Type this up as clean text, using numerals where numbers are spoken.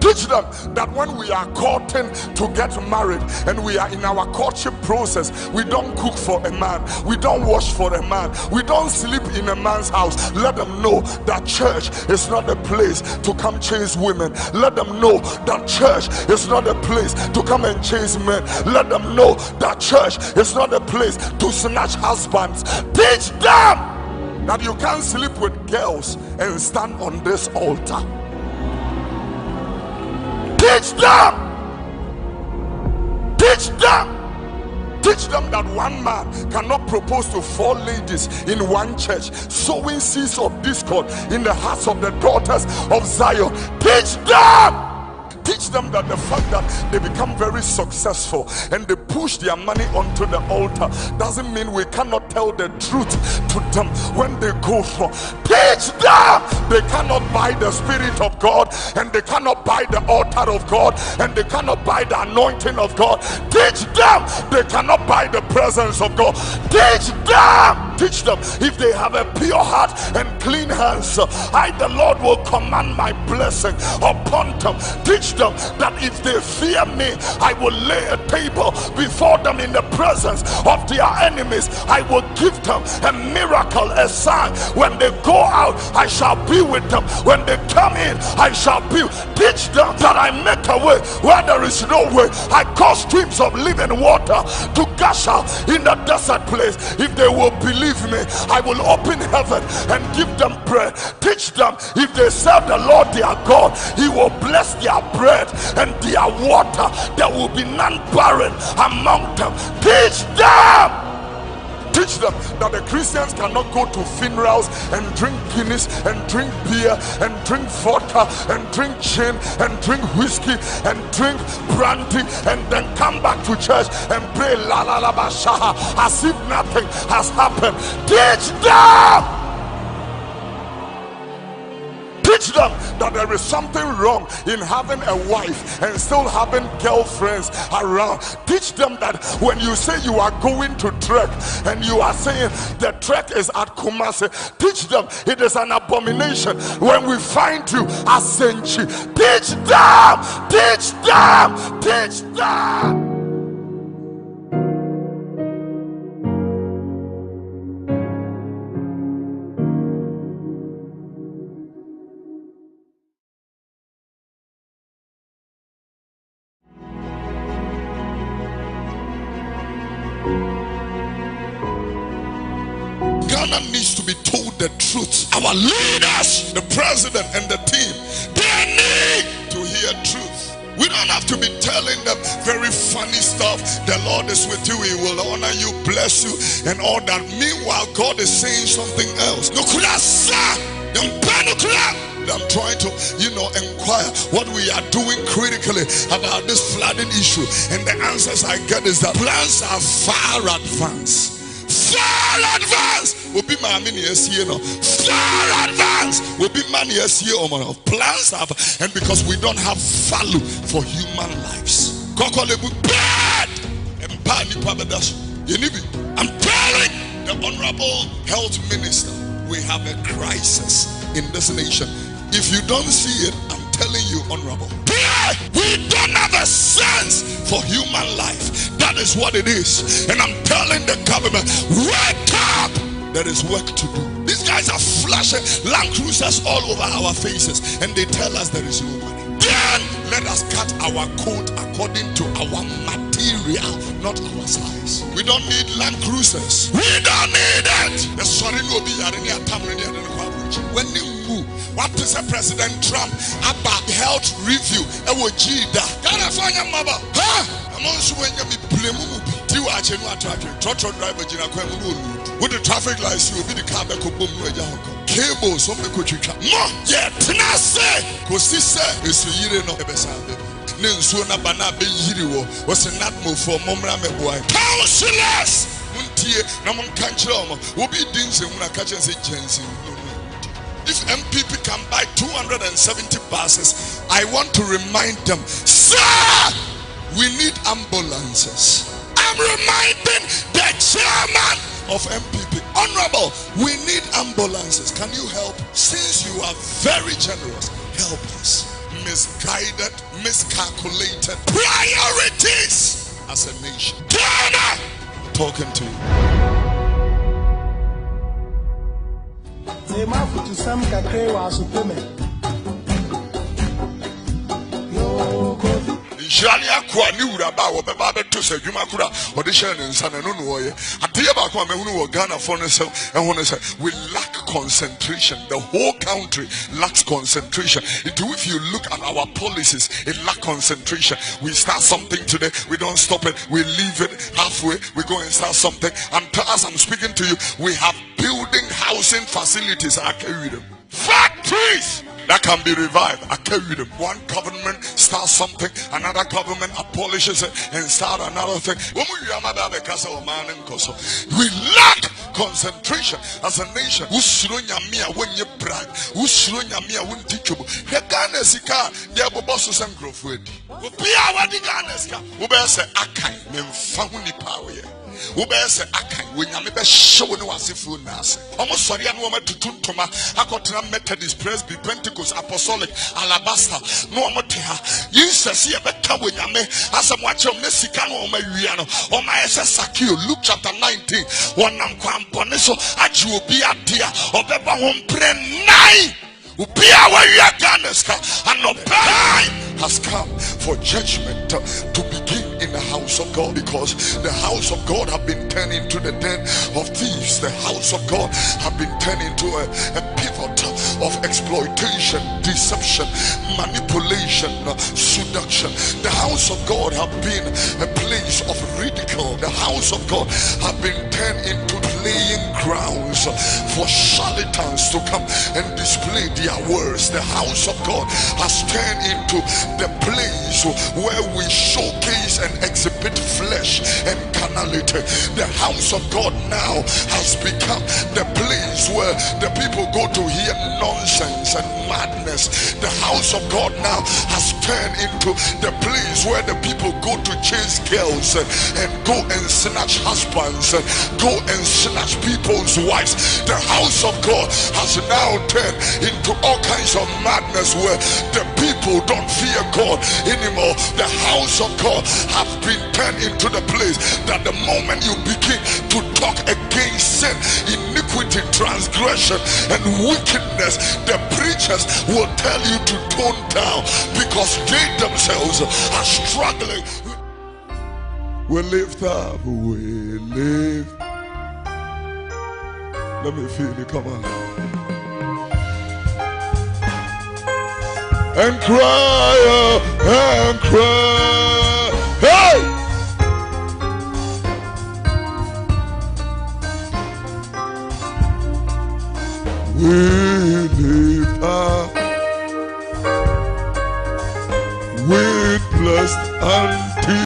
Teach them that when we are courting to get married and we are in our courtship process, we don't cook for a man, we don't wash for a man, we don't sleep in a man's house. Let them know that church is not a place to come chase women. Let them know that church is not a place to come and chase men. Let them know that church is not a place to snatch husbands. Teach them that you can't sleep with girls and stand on this altar. Teach them that one man cannot propose to 4 ladies in one church, sowing seeds of discord in the hearts of the daughters of Zion. Teach them that the fact that they become very successful and they push their money onto the altar doesn't mean we cannot tell the truth to them when they go for. Teach them they cannot buy the Spirit of God, and they cannot buy the altar of God, and they cannot buy the anointing of God. Teach them they cannot buy the presence of God. Teach them if they have a pure heart and clean hands, I the Lord will command my blessing upon them. Teach them that if they fear me, I will lay a table before them in the presence of their enemies. I will give them a miracle, a sign. When they go out, I shall be with them. When they come in, I shall be. Teach them that I make a way where there is no way. I cause streams of living water to gush out in the desert place. If they will believe me, I will open heaven and give them bread. Teach them if they serve the Lord their God, He will bless their bread and their water. There will be none barren among them. Teach them that the Christians cannot go to funerals and drink Guinness and drink beer and drink vodka and drink gin and drink whiskey and drink brandy and then come back to church and pray la la la bashaha as if nothing has happened. Teach them that there is something wrong in having a wife and still having girlfriends around. Teach them that when you say you are going to trek and you are saying the trek is at Kumasi, teach them it is an abomination when we find you at Senchi. Teach them. Ghana needs to be told the truth. Our leaders, the president and the team, they need to hear truth. We don't have to be telling them very funny stuff. The Lord is with you, He will honor you, bless you, and all that. Meanwhile, God is saying something else. I'm trying to, enquire what we are doing critically about this flooding issue. And the answers I get is that plans are far advanced. Far advanced will be my mini SCA. Far advanced will be money SCA. Plans have, and because we don't have value for human lives. I'm telling the Honorable Health Minister, we have a crisis in this nation. If you don't see it, I'm telling you, Honorable, we don't have a sense for human life. That is what it is. And I'm telling the government, wake up! There is work to do. These guys are flashing Land Cruisers all over our faces, and they tell us there is no money. Then let us cut our coat according to our material, not our size. We don't need Land Cruisers. We don't need it. When you move, what is a President Trump about health review? California mama, I'm also when you blame driver with the traffic lights, you will be the car back cable, some no, yet say, because this is a year no ebesabe. Nensuna banabe yiriwo was a not move for Momra Meboy. Councillors! Muntie, Namon Kanchom, will be Dins and Munakacha Jensen. If MPP can buy 270 buses, I want to remind them, sir, we need ambulances. I'm reminding the chairman of MPP, Honorable, we need ambulances. Can you help? Since you are very generous, help us. Misguided, miscalculated priorities as a nation. Ghana! Talking to you. Jania kwa ni uraba wo beba beto se dwuma kura audition nsa na no no ye ade ba kwa mehunu wo Ghana for no se ehun se we lack concentration. The whole country lacks concentration. If you look at our policies, it lacks concentration. We start something today, we don't stop it, we leave it halfway, we go and start something, and as I'm speaking to you, we have building housing facilities. I carry them. Factories that can be revived. I carry them. One government starts something, another government abolishes it and start another thing. We lack concentration as a nation. When you brag, when teachable, the Ghana Sika, the Bossos and Grove Wood. Be our Ghana Sika. Ube say, Akai, Memfahuni power. Ube say, Akai, when you may be showing us if you nurse. Almost sorry, I know what to do to my Akotana Methodist, Presby, Pentecost, Apostolic, Alabaster, no more. You say, a better when you may, as I'm watching Mexicano or my Riano or my SS Sakio, Luke chapter 19, one Namquam Boneso, at you will be a dear or Beba home pre 9. And no time has come for judgment to begin in the house of God, because the house of God have been turned into the den of thieves. The house of God have been turned into a pivot of exploitation, deception, manipulation, seduction. The house of God have been a place of ridicule. The house of God have been turned into playing grounds for charlatans to come and display their words. The house of God has turned into the place where we showcase and exhibit flesh and carnality. The house of God now has become the place where the people go to hear nonsense and madness. The house of God now has turned into the place where the people go to chase girls and go and snatch husbands and go and snatch people's wives. The house of God has now turned into all kinds of madness where the people don't fear God anymore. The house of God has been turned into the place that the moment you begin to talk against sin, iniquity, transgression, and wickedness, the preachers will tell you to tone down because they themselves are struggling. We lift up, we live. Let me feel it, come on. And cry, and cry. Hey! We lift up with blessed and